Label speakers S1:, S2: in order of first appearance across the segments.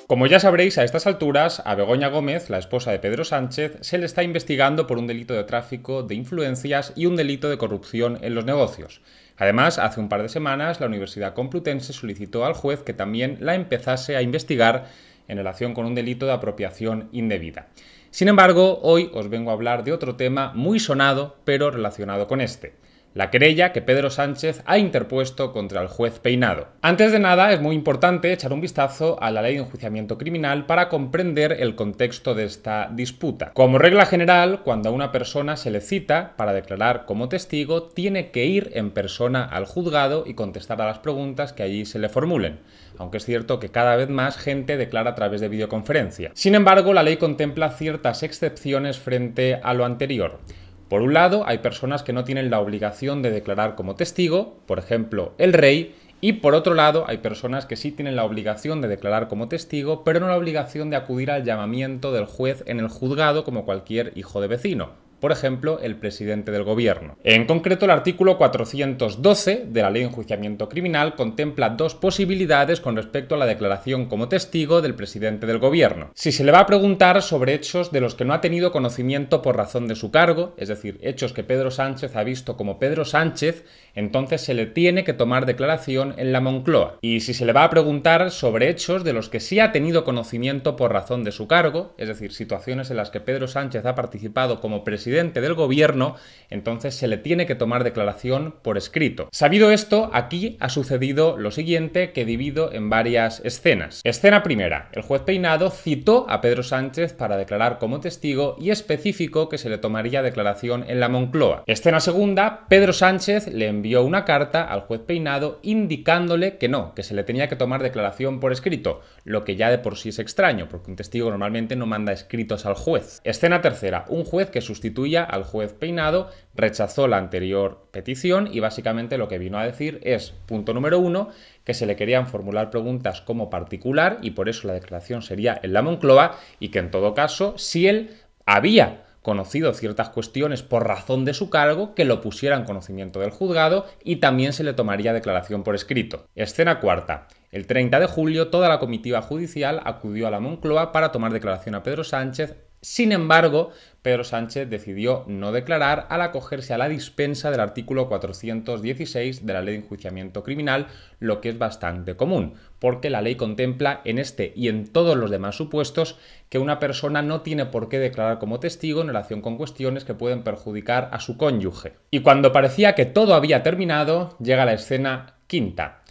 S1: Como ya sabréis, a estas alturas, a Begoña Gómez, la esposa de Pedro Sánchez, se le está investigando por un delito de tráfico de influencias y un delito de corrupción en los negocios. Además, hace un par de semanas, la Universidad Complutense solicitó al juez que también la empezase a investigar en relación con un delito de apropiación indebida. Sin embargo, hoy os vengo a hablar de otro tema muy sonado, pero relacionado con este: la querella que Pedro Sánchez ha interpuesto contra el juez Peinado. Antes de nada, es muy importante echar un vistazo a la Ley de Enjuiciamiento Criminal para comprender el contexto de esta disputa. Como regla general, cuando a una persona se le cita para declarar como testigo, tiene que ir en persona al juzgado y contestar a las preguntas que allí se le formulen, aunque es cierto que cada vez más gente declara a través de videoconferencia. Sin embargo, la ley contempla ciertas excepciones frente a lo anterior. Por un lado, hay personas que no tienen la obligación de declarar como testigo, por ejemplo, el rey, y por otro lado, hay personas que sí tienen la obligación de declarar como testigo, pero no la obligación de acudir al llamamiento del juez en el juzgado como cualquier hijo de vecino. Por ejemplo, el presidente del gobierno. En concreto, el artículo 412 de la Ley de Enjuiciamiento Criminal contempla dos posibilidades con respecto a la declaración como testigo del presidente del gobierno. Si se le va a preguntar sobre hechos de los que no ha tenido conocimiento por razón de su cargo, es decir, hechos que Pedro Sánchez ha visto como Pedro Sánchez, entonces se le tiene que tomar declaración en la Moncloa. Y si se le va a preguntar sobre hechos de los que sí ha tenido conocimiento por razón de su cargo, es decir, situaciones en las que Pedro Sánchez ha participado como presidente del gobierno, entonces se le tiene que tomar declaración por escrito. Sabido esto, aquí ha sucedido lo siguiente, que divido en varias escenas. Escena primera: el juez Peinado citó a Pedro Sánchez para declarar como testigo y especificó que se le tomaría declaración en la Moncloa. Escena segunda: Pedro Sánchez le envió una carta al juez Peinado indicándole que no, que se le tenía que tomar declaración por escrito, lo que ya de por sí es extraño, porque un testigo normalmente no manda escritos al juez. Escena tercera: un juez que sustituye al juez Peinado rechazó la anterior petición y básicamente lo que vino a decir es, punto número 1, que se le querían formular preguntas como particular y por eso la declaración sería en la Moncloa, y que en todo caso, si él había conocido ciertas cuestiones por razón de su cargo, que lo pusiera en conocimiento del juzgado y también se le tomaría declaración por escrito. Escena cuarta: el 30 de julio toda la comitiva judicial acudió a la Moncloa para tomar declaración a Pedro Sánchez. Sin embargo, Pedro Sánchez decidió no declarar al acogerse a la dispensa del artículo 416 de la Ley de Enjuiciamiento Criminal, lo que es bastante común, porque la ley contempla en este y en todos los demás supuestos que una persona no tiene por qué declarar como testigo en relación con cuestiones que pueden perjudicar a su cónyuge. Y cuando parecía que todo había terminado, llega la escena quinta.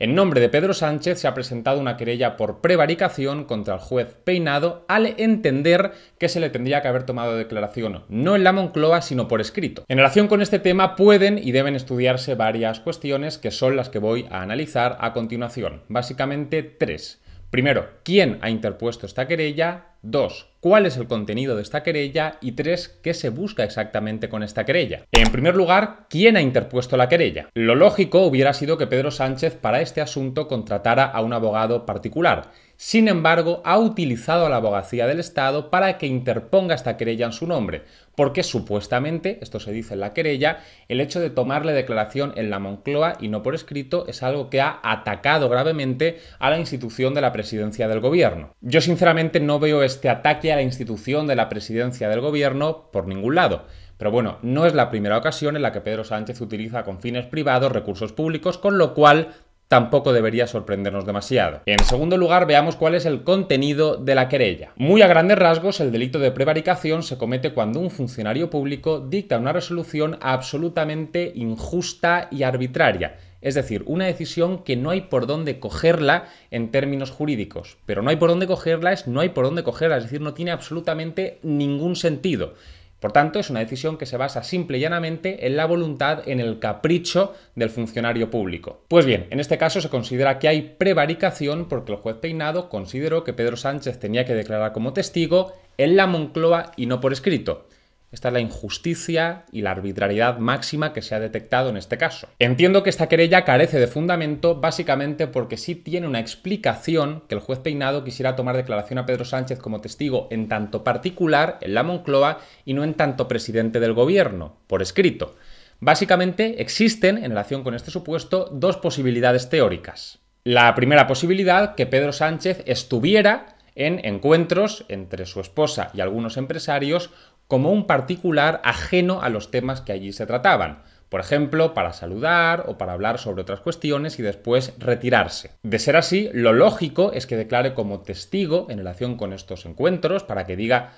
S1: En nombre de Pedro Sánchez se ha presentado una querella por prevaricación contra el juez Peinado al entender que se le tendría que haber tomado declaración no en la Moncloa sino por escrito. En relación con este tema pueden y deben estudiarse varias cuestiones que son las que voy a analizar a continuación. Básicamente tres. Primero, ¿quién ha interpuesto esta querella? 2. ¿Cuál es el contenido de esta querella? Y 3. ¿Qué se busca exactamente con esta querella? En primer lugar, ¿quién ha interpuesto la querella? Lo lógico hubiera sido que Pedro Sánchez para este asunto contratara a un abogado particular. Sin embargo, ha utilizado a la Abogacía del Estado para que interponga esta querella en su nombre, porque supuestamente, esto se dice en la querella, el hecho de tomarle declaración en la Moncloa y no por escrito es algo que ha atacado gravemente a la institución de la presidencia del gobierno. Yo sinceramente no veo este ataque a la institución de la presidencia del gobierno por ningún lado. Pero bueno, no es la primera ocasión en la que Pedro Sánchez utiliza con fines privados recursos públicos, con lo cual tampoco debería sorprendernos demasiado. En segundo lugar, veamos cuál es el contenido de la querella. Muy a grandes rasgos, el delito de prevaricación se comete cuando un funcionario público dicta una resolución absolutamente injusta y arbitraria. Es decir, una decisión que no hay por dónde cogerla en términos jurídicos. Pero no hay por dónde cogerla es no hay por dónde cogerla, es decir, no tiene absolutamente ningún sentido. Por tanto, es una decisión que se basa simple y llanamente en la voluntad, en el capricho del funcionario público. Pues bien, en este caso se considera que hay prevaricación porque el juez Peinado consideró que Pedro Sánchez tenía que declarar como testigo en la Moncloa y no por escrito. Esta es la injusticia y la arbitrariedad máxima que se ha detectado en este caso. Entiendo que esta querella carece de fundamento básicamente porque sí tiene una explicación que el juez Peinado quisiera tomar declaración a Pedro Sánchez como testigo en tanto particular en la Moncloa y no en tanto presidente del gobierno, por escrito. Básicamente existen, en relación con este supuesto, dos posibilidades teóricas. La primera posibilidad, que Pedro Sánchez estuviera en encuentros entre su esposa y algunos empresarios como un particular ajeno a los temas que allí se trataban. Por ejemplo, para saludar o para hablar sobre otras cuestiones y después retirarse. De ser así, lo lógico es que declare como testigo en relación con estos encuentros para que diga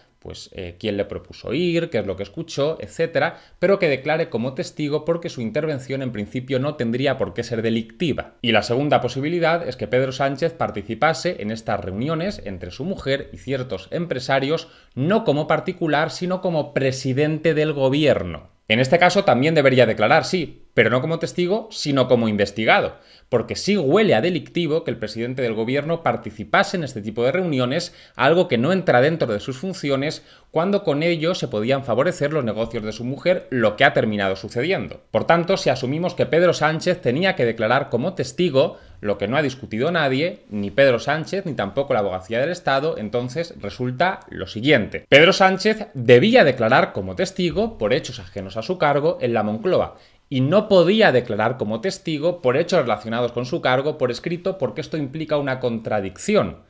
S1: quién le propuso ir, qué es lo que escuchó, etcétera, pero que declare como testigo porque su intervención en principio no tendría por qué ser delictiva. Y la segunda posibilidad es que Pedro Sánchez participase en estas reuniones entre su mujer y ciertos empresarios no como particular, sino como presidente del gobierno. En este caso también debería declarar, sí, pero no como testigo, sino como investigado, porque sí huele a delictivo que el presidente del gobierno participase en este tipo de reuniones, algo que no entra dentro de sus funciones, cuando con ello se podían favorecer los negocios de su mujer, lo que ha terminado sucediendo. Por tanto, si asumimos que Pedro Sánchez tenía que declarar como testigo, lo que no ha discutido nadie, ni Pedro Sánchez, ni tampoco la Abogacía del Estado, entonces resulta lo siguiente. Pedro Sánchez debía declarar como testigo por hechos ajenos a su cargo en la Moncloa, y no podía declarar como testigo por hechos relacionados con su cargo por escrito, porque esto implica una contradicción.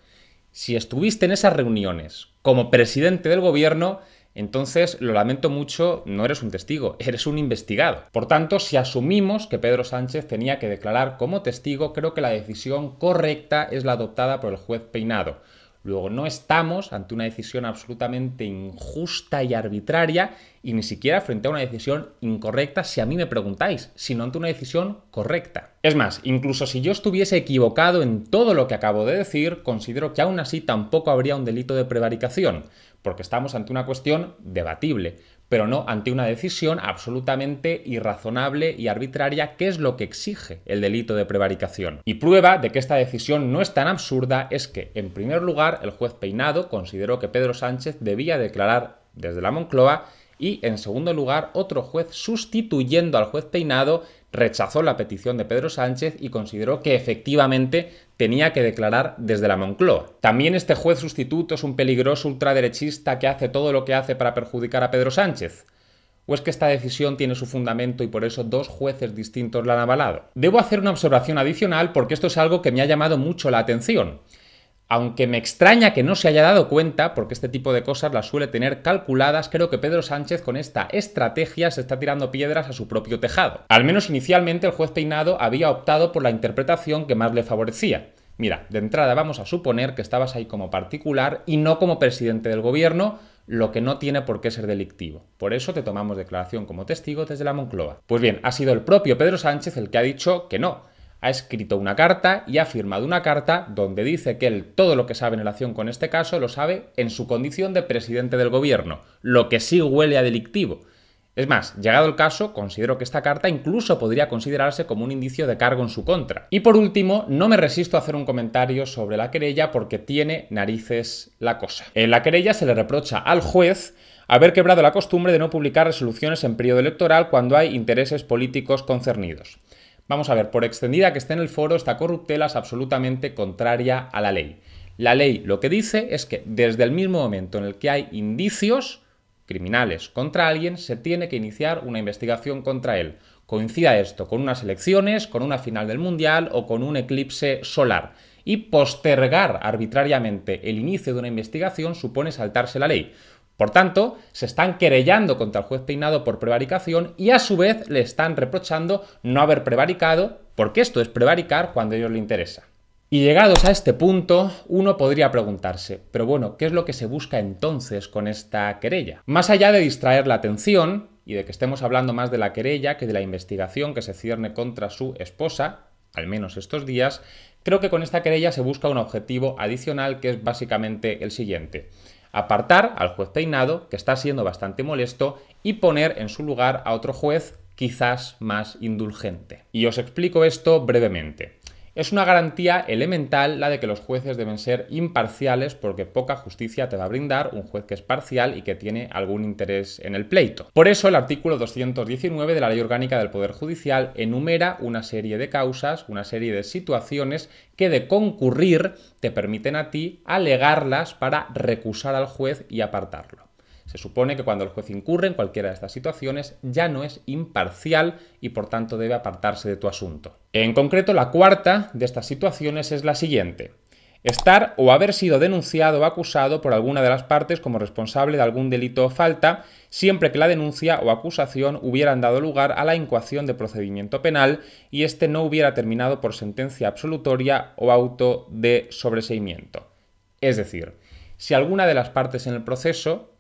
S1: Si estuviste en esas reuniones como presidente del gobierno, entonces, lo lamento mucho, no eres un testigo, eres un investigado. Por tanto, si asumimos que Pedro Sánchez tenía que declarar como testigo, creo que la decisión correcta es la adoptada por el juez Peinado. Luego, no estamos ante una decisión absolutamente injusta y arbitraria y ni siquiera frente a una decisión incorrecta, si a mí me preguntáis, sino ante una decisión correcta. Es más, incluso si yo estuviese equivocado en todo lo que acabo de decir, considero que aún así tampoco habría un delito de prevaricación, porque estamos ante una cuestión debatible, pero no ante una decisión absolutamente irrazonable y arbitraria, que es lo que exige el delito de prevaricación. Y prueba de que esta decisión no es tan absurda es que, en primer lugar, el juez Peinado consideró que Pedro Sánchez debía declarar desde la Moncloa y, en segundo lugar, otro juez sustituyendo al juez Peinado rechazó la petición de Pedro Sánchez y consideró que efectivamente tenía que declarar desde la Moncloa. También este juez sustituto es un peligroso ultraderechista que hace todo lo que hace para perjudicar a Pedro Sánchez. ¿O es que esta decisión tiene su fundamento y por eso dos jueces distintos la han avalado? Debo hacer una observación adicional porque esto es algo que me ha llamado mucho la atención. Aunque me extraña que no se haya dado cuenta, porque este tipo de cosas las suele tener calculadas, creo que Pedro Sánchez con esta estrategia se está tirando piedras a su propio tejado. Al menos inicialmente el juez Peinado había optado por la interpretación que más le favorecía. Mira, de entrada vamos a suponer que estabas ahí como particular y no como presidente del gobierno, lo que no tiene por qué ser delictivo. Por eso te tomamos declaración como testigo desde la Moncloa. Pues bien, ha sido el propio Pedro Sánchez el que ha dicho que no. Ha escrito una carta y ha firmado una carta donde dice que él todo lo que sabe en relación con este caso lo sabe en su condición de presidente del gobierno, lo que sí huele a delictivo. Es más, llegado el caso, considero que esta carta incluso podría considerarse como un indicio de cargo en su contra. Y por último, no me resisto a hacer un comentario sobre la querella porque tiene narices la cosa. En la querella se le reprocha al juez haber quebrado la costumbre de no publicar resoluciones en periodo electoral cuando hay intereses políticos concernidos. Vamos a ver, por extendida que esté en el foro, esta corruptela es absolutamente contraria a la ley. La ley lo que dice es que desde el mismo momento en el que hay indicios criminales contra alguien, se tiene que iniciar una investigación contra él. Coincida esto con unas elecciones, con una final del Mundial o con un eclipse solar. Y postergar arbitrariamente el inicio de una investigación supone saltarse la ley. Por tanto, se están querellando contra el juez Peinado por prevaricación y a su vez le están reprochando no haber prevaricado, porque esto es prevaricar cuando a ellos les interesa. Y llegados a este punto, uno podría preguntarse, pero bueno, ¿qué es lo que se busca entonces con esta querella? Más allá de distraer la atención y de que estemos hablando más de la querella que de la investigación que se cierne contra su esposa, al menos estos días, creo que con esta querella se busca un objetivo adicional que es básicamente el siguiente: apartar al juez Peinado, que está siendo bastante molesto, y poner en su lugar a otro juez quizás más indulgente. Y os explico esto brevemente. Es una garantía elemental la de que los jueces deben ser imparciales, porque poca justicia te va a brindar un juez que es parcial y que tiene algún interés en el pleito. Por eso el artículo 219 de la Ley Orgánica del Poder Judicial enumera una serie de causas, una serie de situaciones que de concurrir te permiten a ti alegarlas para recusar al juez y apartarlo. Es Se supone que cuando el juez incurre en cualquiera de estas situaciones ya no es imparcial y por tanto debe apartarse de tu asunto. En concreto, la cuarta de estas situaciones es la siguiente: estar o haber sido denunciado o acusado por alguna de las partes como responsable de algún delito o falta, siempre que la denuncia o acusación hubieran dado lugar a la incoación de procedimiento penal y este no hubiera terminado por sentencia absolutoria o auto de sobreseimiento. Es decir, si alguna de las partes en el proceso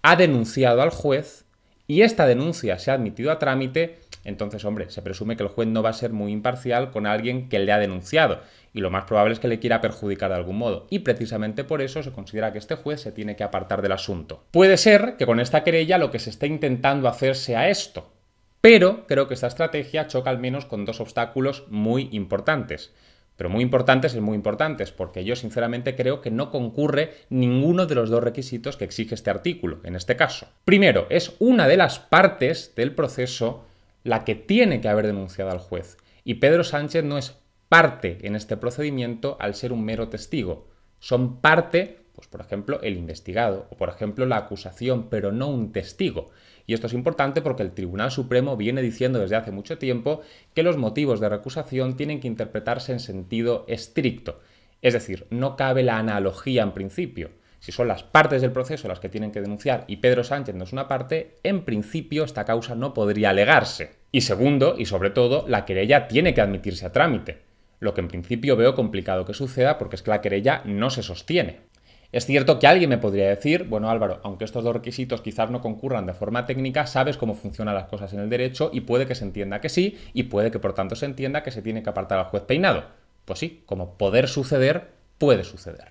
S1: ha denunciado al juez y esta denuncia se ha admitido a trámite, entonces, hombre, se presume que el juez no va a ser muy imparcial con alguien que le ha denunciado y lo más probable es que le quiera perjudicar de algún modo y precisamente por eso se considera que este juez se tiene que apartar del asunto. Puede ser que con esta querella lo que se esté intentando hacer sea esto, pero creo que esta estrategia choca al menos con dos obstáculos muy importantes. Pero muy importantes porque yo sinceramente creo que no concurre ninguno de los dos requisitos que exige este artículo, en este caso. Primero, es una de las partes del proceso la que tiene que haber denunciado al juez. Y Pedro Sánchez no es parte en este procedimiento al ser un mero testigo. Son parte, pues por ejemplo, el investigado o por ejemplo la acusación, pero no un testigo. Y esto es importante porque el Tribunal Supremo viene diciendo desde hace mucho tiempo que los motivos de recusación tienen que interpretarse en sentido estricto. Es decir, no cabe la analogía en principio. Si son las partes del proceso las que tienen que denunciar y Pedro Sánchez no es una parte, en principio esta causa no podría alegarse. Y segundo, y sobre todo, la querella tiene que admitirse a trámite. Lo que en principio veo complicado que suceda porque es que la querella no se sostiene. Es cierto que alguien me podría decir, bueno Álvaro, aunque estos dos requisitos quizás no concurran de forma técnica, sabes cómo funcionan las cosas en el derecho y puede que se entienda que sí y puede que por tanto se entienda que se tiene que apartar al juez Peinado. Pues sí, como poder suceder, puede suceder.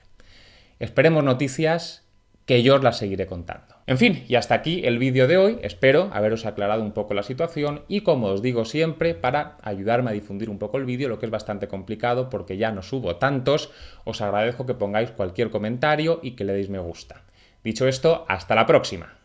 S1: Esperemos noticias que yo os las seguiré contando. En fin, y hasta aquí el vídeo de hoy. Espero haberos aclarado un poco la situación y, como os digo siempre, para ayudarme a difundir un poco el vídeo, lo que es bastante complicado porque ya no subo tantos, os agradezco que pongáis cualquier comentario y que le deis me gusta. Dicho esto, hasta la próxima.